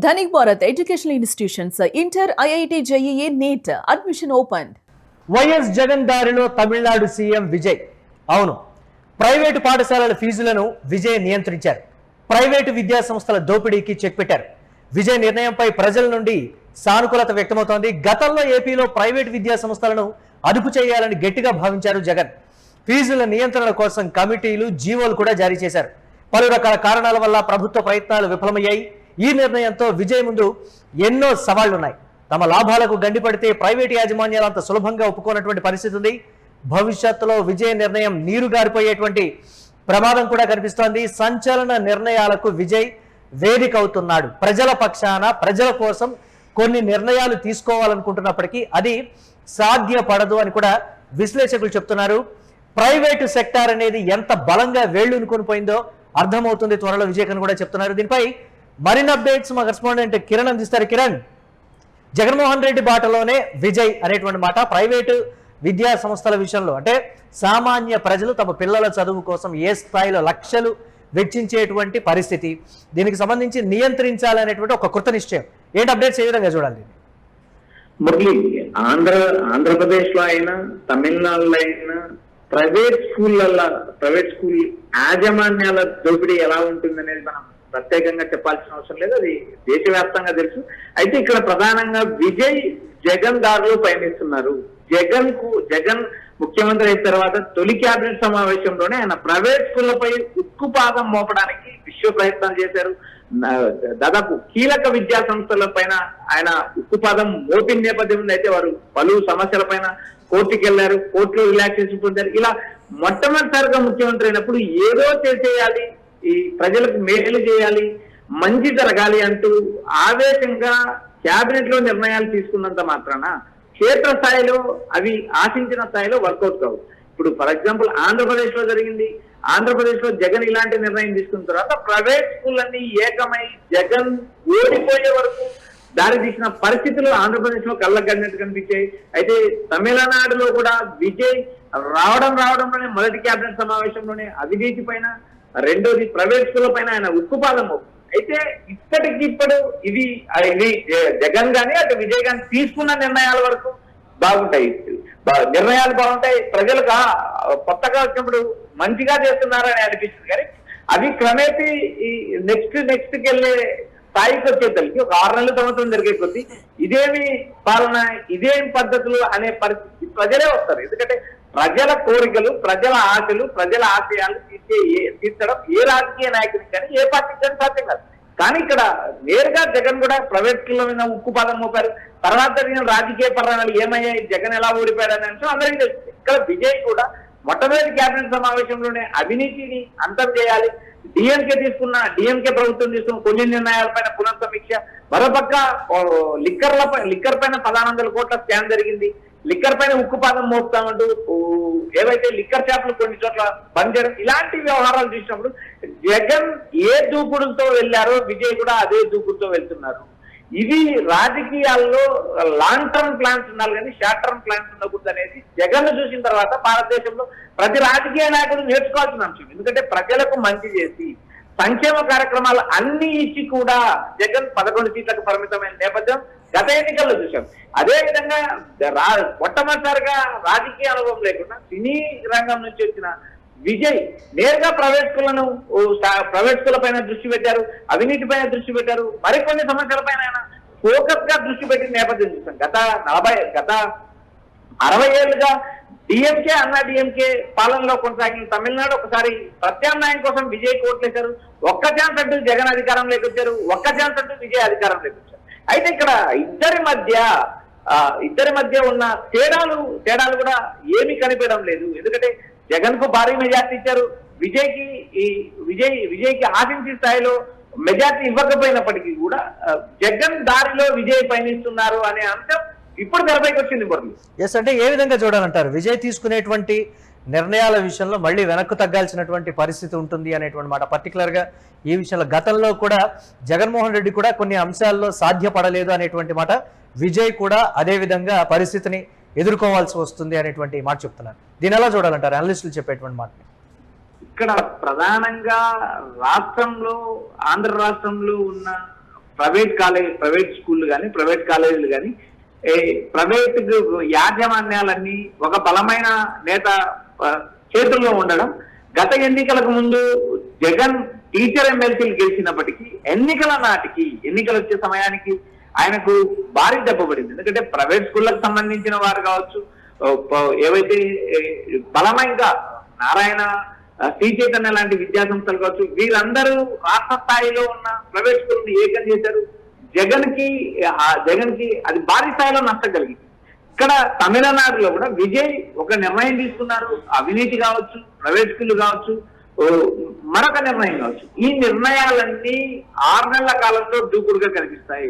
Dhanik Bharat Educational Institutions, Inter, IIT, JEE, NEET, admission opened. YS Jagan దారిలో Tamil Nadu CM Vijay. అవును, private పాఠశాలల ఫీజులను Vijay నియంత్రించారు. Private విద్యా సంస్థల దోపిడీకి చెక్ పెట్టారు. విజయ్ నిర్ణయంపై ప్రజల నుండి సానుకూలత వ్యక్తమవుతోంది. గతంలో ఏపీలో ప్రైవేటు విద్యా సంస్థలను అదుపు చేయాలని గట్టిగా భావించారు జగన్. ఫీజుల నియంత్రణ కోసం కమిటీలు, జీవోలు కూడా జారీ చేశారు. పలు రకాల కారణాల వల్ల ప్రభుత్వ ప్రయత్నాలు విఫలమయ్యాయి. ఈ నిర్ణయంతో విజయ్ ముందు ఎన్నో సవాళ్లున్నాయి. తమ లాభాలకు గండిపడితే ప్రైవేటు యాజమాన్యాలు అంత సులభంగా ఒప్పుకోనటువంటి పరిస్థితి ఉంది. భవిష్యత్తులో విజయ్ నిర్ణయం నీరు గారిపోయేటువంటి ప్రమాదం కూడా కనిపిస్తోంది. సంచలన నిర్ణయాలకు విజయ్ వేదిక అవుతున్నాడు. ప్రజల పక్షాన, ప్రజల కోసం కొన్ని నిర్ణయాలు తీసుకోవాలనుకుంటున్నప్పటికీ అది సాధ్యపడదు అని కూడా విశ్లేషకులు చెప్తున్నారు. ప్రైవేటు సెక్టార్ అనేది ఎంత బలంగా వేళ్లునుకొని పోయిందో అర్థమవుతుంది త్వరలో విజయ్ అని కూడా చెప్తున్నారు. దీనిపై మరిన్ని అప్డేట్స్ మా కరెస్పాండెంట్ కిరణ్ అందిస్తారు. కిరణ్, జగన్మోహన్ రెడ్డి బాటలోనే విజయ్ అనేటువంటి మాట ప్రైవేటు విద్యా సంస్థల విషయంలో, అంటే సామాన్య ప్రజలు తమ పిల్లల చదువు కోసం ఏ స్థాయిలో లక్షలు వెచ్చించేటువంటి పరిస్థితి, దీనికి సంబంధించి నియంత్రించాలనేటువంటి ఒక కృత నిశ్చయం. ఏంటి అప్డేట్స్ ఏ విధంగా చూడాలి? మురళి, ఆంధ్రప్రదేశ్ లో అయినా, తమిళనాడులో అయినా ప్రైవేట్ స్కూల్ యాజమాన్యాల దోపిడీ ఎలా ఉంటుంది అనేది మనం ప్రత్యేకంగా చెప్పాల్సిన అవసరం లేదు. అది దేశవ్యాప్తంగా తెలుసు. అయితే ఇక్కడ ప్రధానంగా విజయ్ జగన్ దారిలో పయనిస్తున్నారు. జగన్ ముఖ్యమంత్రి అయిన తర్వాత తొలి క్యాబినెట్ సమావేశంలోనే ఆయన ప్రైవేట్ స్కూళ్లపై ఉక్కుపాదం మోపడానికి విశ్వ ప్రయత్నాలు చేశారు. దాదాపు కీలక విద్యా సంస్థల పైన ఆయన ఉక్కుపాదం మోపిన నేపథ్యం అయితే వారు పలు సమస్యల పైన కోర్టుకి వెళ్లారు. కోర్టులో రిలాక్సేషన్ పొందారు. ఇలా మొట్టమొదటిసారిగా ముఖ్యమంత్రి అయినప్పుడు ఏదో చేసేయాలి, ఈ ప్రజలకు మేలు చేయాలి, మంచి జరగాలి అంటూ ఆవేశంగా క్యాబినెట్ లో నిర్ణయాలు తీసుకున్నంత మాత్రాన క్షేత్ర స్థాయిలో అవి ఆశించిన స్థాయిలో వర్కౌట్ కావు. ఇప్పుడు ఫర్ ఎగ్జాంపుల్ ఆంధ్రప్రదేశ్ లో జరిగింది. ఆంధ్రప్రదేశ్ లో జగన్ ఇలాంటి నిర్ణయం తీసుకున్న తర్వాత ప్రైవేట్ స్కూళ్ళన్నీ ఏకమై జగన్ ఓడిపోయే వరకు దారి తీసిన పరిస్థితులు ఆంధ్రప్రదేశ్ లో కళ్ళగడినట్టు కనిపించాయి. అయితే తమిళనాడులో కూడా విజయ్ రావడంలోనే మొదటి క్యాబినెట్ సమావేశంలోనే అవినీతి పైన, రెండోది ప్రైవేట్ స్కూళ్ళ పైన ఆయన ఉక్కుపాదం. అయితే ఇప్పటికిప్పుడు ఇది జగన్ గాని అటు విజయ్ గాని తీసుకున్న నిర్ణయాల వరకు బాగుంటాయి. నిర్ణయాలు బాగుంటాయి, ప్రజలకు కొత్తగా వచ్చినప్పుడు మంచిగా చేస్తున్నారని అనిపిస్తుంది. కానీ అవి క్రమేపీ ఈ నెక్స్ట్కి వెళ్ళే స్థాయికి వచ్చేసరికి ఒక 6 నెలల సంవత్సరం జరిగే కొద్దీ ఇదేమి పాలన, ఇదేం పద్ధతులు అనే పరిస్థితి ప్రజలే వస్తారు. ఎందుకంటే ప్రజల కోరికలు, ప్రజల ఆశలు, ప్రజల ఆశయాలు తీర్చడం ఏ రాజకీయ నాయకునికి కానీ ఏ పార్టీకి కానీ సాధ్యం కాదు. కానీ ఇక్కడ నేరుగా జగన్ కూడా ప్రైవేట్ స్కూళ్ళ మీద ఉక్కుపాదం మోపారు. తర్వాత జరిగిన రాజకీయ పరిణామాలు ఏమయ్యాయి, జగన్ ఎలా ఓడిపోయాడు అనే అంశం అందరికీ తెలుసు. ఇక్కడ విజయ్ కూడా మొట్టమొదటి క్యాబినెట్ సమావేశంలోనే అవినీతిని అంతం చేయాలి, డిఎంకే ప్రభుత్వం తీసుకున్న కొన్ని నిర్ణయాలపైన పునఃసమీక్ష, మరోపక్క లిక్కర్ పైన 1,400 కోట్ల స్కామ్ జరిగింది, లిక్కర్ పైన ఉక్కుపాదం మోపుతామంటూ ఏవైతే లిక్కర్ షాపులు కొన్ని చోట్ల బంద్ చేయడం, ఇలాంటి వ్యవహారాలు చూసినప్పుడు జగన్ ఏ దూకుడుతో వెళ్ళారో విజయ్ కూడా అదే దూకుడుతో వెళ్తున్నారు. ఇవి రాజకీయాల్లో లాంగ్ టర్మ్ ప్లాన్స్ ఉండాలి కానీ షార్ట్ టర్మ్ ప్లాన్స్ ఉండకూడదు అనేది జగన్ చూసిన తర్వాత భారతదేశంలో ప్రతి రాజకీయ నాయకుడు నేర్చుకోవాల్సిన అంశం. ఎందుకంటే ప్రజలకు మంచి చేసి సంక్షేమ కార్యక్రమాలు అన్ని ఇచ్చి కూడా జగన్ 11 సీట్లకు పరిమితమైన నేపథ్యం గత ఎన్నికల్లో చూశాం. అదేవిధంగా మొట్టమొదటిసారిగా రాజకీయ అనుభవం లేకుండా సినీ రంగం నుంచి వచ్చిన విజయ్ నేరుగా ప్రైవేట్ స్కూళ్ల పైన దృష్టి పెట్టారు, అవినీతి పైన దృష్టి పెట్టారు, మరికొన్ని సమస్యల పైన ఆయన ఫోకస్ గా దృష్టి పెట్టిన నేపథ్యం చూసాం. గత 60 ఏళ్లుగా డిఎంకే పాలనలో కొనసాగిన తమిళనాడు ఒకసారి ప్రత్యామ్నాయం కోసం విజయ్ కోట్లేశారు. ఒక్క ఛాన్స్ అంటూ జగన్ అధికారం లేకొచ్చారు, ఒక్క ఛాన్స్ అంటూ విజయ్ అధికారం లేకొచ్చారు. అయితే ఇక్కడ ఇద్దరి మధ్య ఉన్న తేడాలు కూడా ఏమీ కనిపించడం లేదు. ఎందుకంటే జగన్ కు భారీ మెజార్టీ ఇచ్చారు, విజయ్కి ఆశించే స్థాయిలో మెజార్టీ ఇవ్వకపోయినప్పటికీ కూడా జగన్ దారిలో విజయ్ పయనిస్తున్నారు అనే అంశం ఇప్పుడు తెరపైకి వచ్చింది. ఎస్, అంటే ఏ విధంగా చూడాలంటారు? విజయ్ తీసుకునేటువంటి నిర్ణయాల విషయంలో మళ్ళీ వెనక్కు తగ్గాల్సినటువంటి పరిస్థితి ఉంటుంది అనేటువంటి మాట. పర్టికులర్ గా ఈ విషయంలో గతంలో కూడా జగన్మోహన్ రెడ్డి కూడా కొన్ని అంశాల్లో సాధ్యపడలేదు అనేటువంటి మాట, విజయ్ కూడా అదే విధంగా పరిస్థితిని ఎదుర్కోవాల్సి వస్తుంది అనేటువంటి మాట చెప్తున్నారు. దీని ఎలా చూడాలంటారు అనలిస్టులు చెప్పేటువంటి మాట? ఇక్కడ ప్రధానంగా ఆంధ్ర రాష్ట్రంలో ఉన్న ప్రైవేట్ స్కూళ్ళు కానీ ప్రైవేట్ కాలేజీలు కానీ ప్రైవేట్ యాజమాన్యాలన్నీ ఒక బలమైన నేత చేతుల్లో ఉండడం. గత ఎన్నికలకు ముందు జగన్ టీచర్ ఎమ్మెల్సీలు గెలిచినప్పటికీ ఎన్నికలు వచ్చే సమయానికి ఆయనకు భారీ దెబ్బపడింది. ఎందుకంటే ప్రైవేట్ స్కూళ్ళకు సంబంధించిన వారు కావచ్చు, ఏవైతే బలమైనగా నారాయణ, శ్రీ చైతన్య లాంటి విద్యా సంస్థలు కావచ్చు, వీరందరూ రాష్ట్ర స్థాయిలో ఉన్న ప్రైవేట్ స్కూల్ని ఏకం చేశారు. జగన్ కి అది భారీ స్థాయిలో నష్టం కలిగింది. ఇక్కడ తమిళనాడులో కూడా విజయ్ ఒక నిర్ణయం తీసుకున్నారు. అవినీతి కావచ్చు, ప్రైవేట్ స్కూల్ కావచ్చు, మరొక నిర్ణయం కావచ్చు. ఈ నిర్ణయాలన్నీ 6 నెలల కాలంలో దూకుడుగా కనిపిస్తాయి.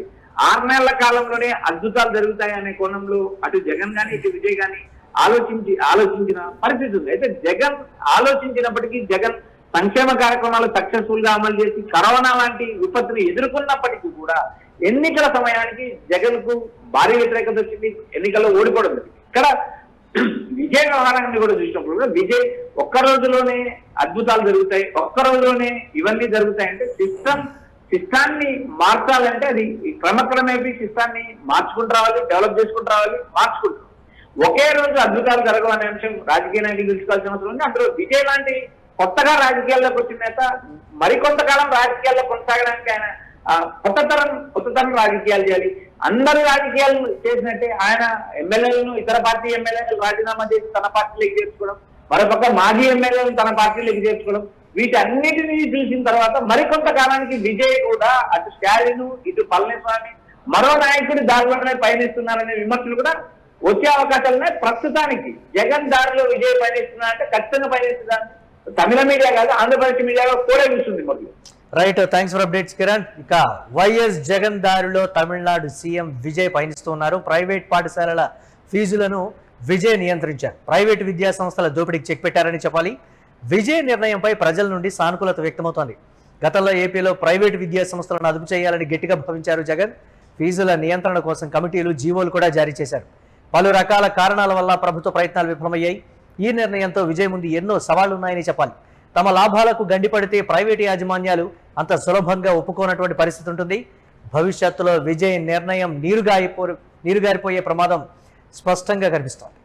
6 నెలల కాలంలోనే అద్భుతాలు జరుగుతాయి అనే కోణంలో అటు జగన్ గాని ఇటు విజయ్ గాని ఆలోచించిన పరిస్థితి ఉంది. అయితే జగన్ ఆలోచించినప్పటికీ, జగన్ సంక్షేమ కార్యక్రమాలు సక్సెస్ఫుల్ గా అమలు చేసి కరోనా లాంటి విపత్తుని ఎదుర్కొన్నప్పటికీ కూడా ఎన్నికల సమయానికి జగన్ కు భారీ వ్యతిరేకత వచ్చింది. ఎన్నికల్లో ఓడిపోవడం. ఇక్కడ విజయ్ వ్యవహారాన్ని కూడా చూసినప్పుడు కూడా విజయ్ ఒక్క రోజులోనే అద్భుతాలు జరుగుతాయి, ఒక్క రోజులోనే ఇవన్నీ జరుగుతాయంటే సిస్టాన్ని మార్చాలంటే అది క్రమక్రమేపీ సిస్టాన్ని మార్చుకుంటూ రావాలి, డెవలప్ చేసుకుంటూ రావాలి, మార్చుకుంటాం. ఒకే రోజు అద్భుతాలు జరగవు అనే అంశం రాజకీయ నాయకులు తెలుసుకోవాల్సిన అవసరం ఉంది. అందులో విజయ్ లాంటి కొత్తగా రాజకీయాల్లోకి వచ్చిన నేత మరికొంతకాలం రాజకీయాల్లో కొనసాగడానికి ఆయన కొత్త తరం రాజకీయాలు చేయాలి. అందరూ రాజకీయాలు చేసినట్టే ఆయన ఎమ్మెల్యేలను, ఇతర పార్టీ ఎమ్మెల్యేలు రాజీనామా చేసి తన పార్టీలోకి చేర్చుకోవడం, మరోపక్క మాజీ ఎమ్మెల్యేలను తన పార్టీలోకి చేర్చుకోవడం, వీటన్నిటినీ చూసిన తర్వాత మరికొంత కాలానికి విజయ్ కూడా అటు స్టాలిన్, ఇటు పళనిస్వామి మరో నాయకుడి దారిలోనే పయనిస్తున్నారనే విమర్శలు కూడా వచ్చే అవకాశాలున్నాయి. ప్రస్తుతానికి జగన్ దారిలో విజయ్ పయనిస్తున్నా అంటే ఖచ్చితంగా పయనిస్తున్నారు. తమిళ మీడియా కాదు, ఆంధ్రప్రదేశ్ మీడియా కూడా చూస్తుంది. మరి right, thanks for updates Kiran. ఇక వైఎస్ జగన్ దారిలో తమిళనాడు సీఎం విజయ్ పయనిస్తున్నారు. ప్రైవేట్ పాఠశాలల ఫీజులను విజయ్ నియంత్రించారు. ప్రైవేటు విద్యా సంస్థల దోపిడీకి చెక్ పెట్టారని చెప్పాలి. విజయ్ నిర్ణయంపై ప్రజల నుండి సానుకూలత వ్యక్తమవుతోంది. గతంలో ఏపీలో ప్రైవేటు విద్యా సంస్థలను అదుపు చేయాలని గట్టిగా భావించారు జగన్. ఫీజుల నియంత్రణ కోసం కమిటీలు, జీవోలు కూడా జారీ చేశారు. పలు రకాల కారణాల వల్ల ప్రభుత్వ ప్రయత్నాలు విఫలమయ్యాయి. ఈ నిర్ణయంతో విజయ్ ముందు ఎన్నో సవాళ్లున్నాయని చెప్పాలి. తమ లాభాలకు గండిపడితే ప్రైవేటు యాజమాన్యాలు అంత సులభంగా ఒప్పుకోనటువంటి పరిస్థితి ఉంటుంది. భవిష్యత్తులో విజయ్ నిర్ణయం నీరుగారిపోయే ప్రమాదం స్పష్టంగా కనిపిస్తోంది.